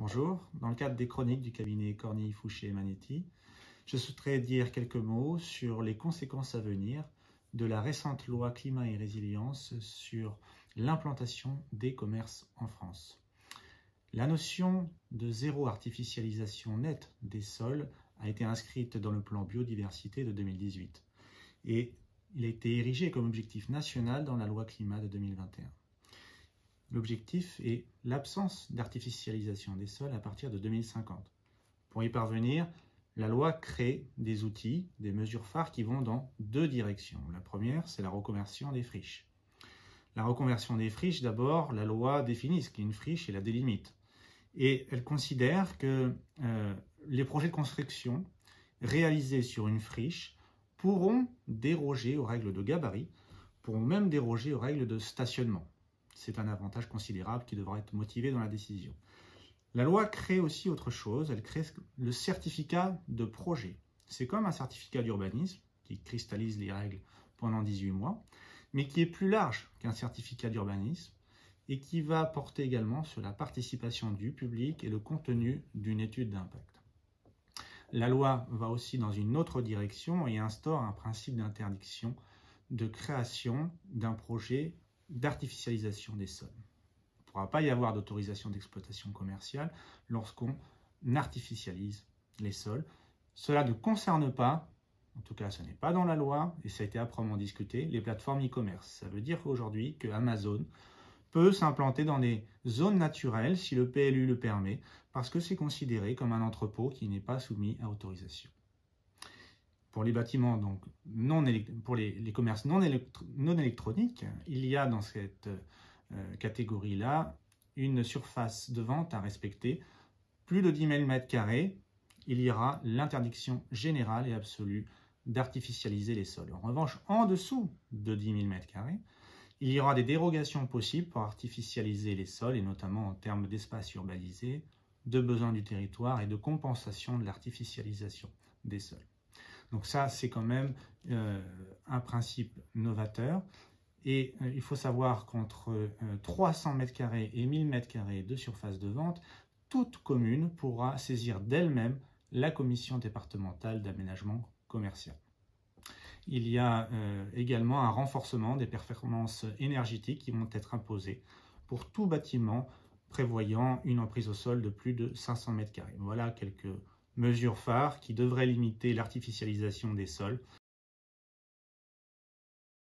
Bonjour, dans le cadre des chroniques du cabinet Cornille, Fouché et Magnetti, je souhaiterais dire quelques mots sur les conséquences à venir de la récente loi climat et résilience sur l'implantation des commerces en France. La notion de zéro artificialisation nette des sols a été inscrite dans le plan biodiversité de 2018 et il a été érigé comme objectif national dans la loi climat de 2021. L'objectif est l'absence d'artificialisation des sols à partir de 2050. Pour y parvenir, la loi crée des outils, des mesures phares qui vont dans deux directions. La première, c'est la reconversion des friches. La reconversion des friches, d'abord, la loi définit ce qu'est une friche et la délimite. Et elle considère que les projets de construction réalisés sur une friche pourront déroger aux règles de gabarit, pourront même déroger aux règles de stationnement. C'est un avantage considérable qui devra être motivé dans la décision. La loi crée aussi autre chose, elle crée le certificat de projet. C'est comme un certificat d'urbanisme qui cristallise les règles pendant 18 mois, mais qui est plus large qu'un certificat d'urbanisme et qui va porter également sur la participation du public et le contenu d'une étude d'impact. La loi va aussi dans une autre direction et instaure un principe d'interdiction de création d'un projet d'artificialisation des sols. Il ne pourra pas y avoir d'autorisation d'exploitation commerciale lorsqu'on artificialise les sols. Cela ne concerne pas, en tout cas ce n'est pas dans la loi, et ça a été âprement discuté, les plateformes e-commerce. Ça veut dire aujourd'hui que Amazon peut s'implanter dans des zones naturelles si le PLU le permet, parce que c'est considéré comme un entrepôt qui n'est pas soumis à autorisation. Pour les bâtiments, donc pour les commerces non électroniques, il y a dans cette catégorie-là une surface de vente à respecter. Plus de 10 000 m², il y aura l'interdiction générale et absolue d'artificialiser les sols. En revanche, en dessous de 10 000 m², il y aura des dérogations possibles pour artificialiser les sols, et notamment en termes d'espace urbanisé, de besoins du territoire et de compensation de l'artificialisation des sols. Donc ça, c'est quand même un principe novateur. Et il faut savoir qu'entre 300 m² et 1000 m² de surface de vente, toute commune pourra saisir d'elle-même la commission départementale d'aménagement commercial. Il y a également un renforcement des performances énergétiques qui vont être imposées pour tout bâtiment prévoyant une emprise au sol de plus de 500 m². Voilà quelques mesures phares qui devraient limiter l'artificialisation des sols